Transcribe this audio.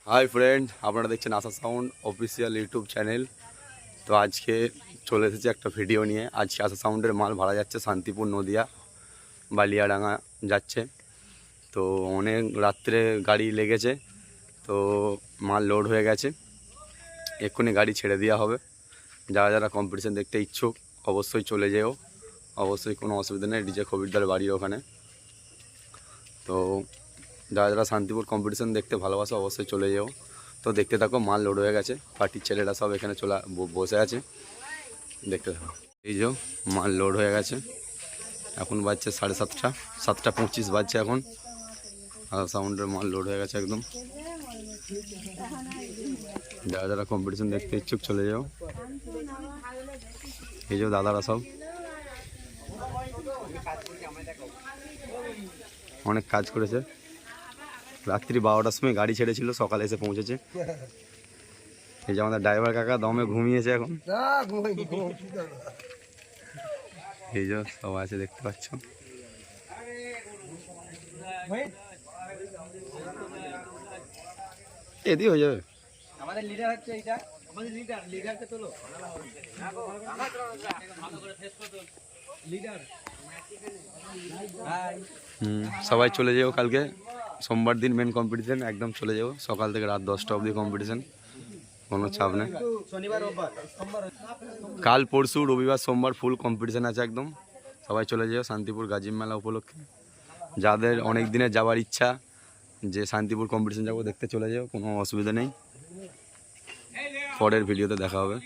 Hi friend, আপনারা দেখছেন আশা sound official YouTube channel. তো আজকে চলে এসেছে একটা ভিডিও নিয়ে। আজকে আশা সাউন্ডের মাল ভাড়া যাচ্ছে শান্তিপুর নদিয়া বালিয়াডাঙ্গা যাচ্ছে। তো অনেক রাত্রে গাড়ি লেগেছে, তো মাল লোড হয়ে গেছে, এক্ষুনি গাড়ি ছেড়ে দেওয়া হবে। যারা যারা কম্পিটিশান দেখতে ইচ্ছুক অবশ্যই চলে যেও, অবশ্যই কোনো অসুবিধা নেই। ডিজে খবিরদার বাড়ির ওখানে। তো যারা যারা শান্তিপুর কম্পিটিশান দেখতে ভালোবাসো অবশ্যই চলে যেও। তো দেখতে থাকো, মাল লোড হয়ে গেছে, পার্টির ছেলেরা সব এখানে বসে আছে, দেখতে থাকো। এই যে মাল লোড হয়ে গেছে, এখন বাজছে 7:30, 7:25 বাজছে এখন। আর সাউন্ডের মাল লোড হয়ে গেছে একদম। যারা যারা কম্পিটিশান দেখতে ইচ্ছুক চলে যাও। এই যে দাদারা সব অনেক কাজ করেছে, রাত্রি 12টার সময় গাড়ি ছেড়েছিল, সকালে এসে পৌঁছেছে। এই যে আমাদের ড্রাইভার কাকা দমে ঘুমিয়েছে এখন। এই যে সব আছে, দেখতে পাচ্ছ। এদি হয়ে যাবে। আমাদের লিডার হচ্ছে এইটা, আমাদের লিডারকে তোলো লিডার। সবাই চলে যাও, কালকে সোমবার দিন মেন কম্পিটিশান, একদম চলে যাও সকাল থেকে রাত 10টা অবধি কম্পিটিশান, কোনো চাপ নেই। কাল পরশু রবিবার সোমবার ফুল কম্পিটিশান আছে একদম। সবাই চলে যাও শান্তিপুর গাজিম মেলা উপলক্ষে। যাদের অনেক দিনের যাওয়ার ইচ্ছা যে শান্তিপুর কম্পিটিশান যাবো দেখতে, চলে যাও, কোনো অসুবিধা নেই। পরের ভিডিওতে দেখা হবে।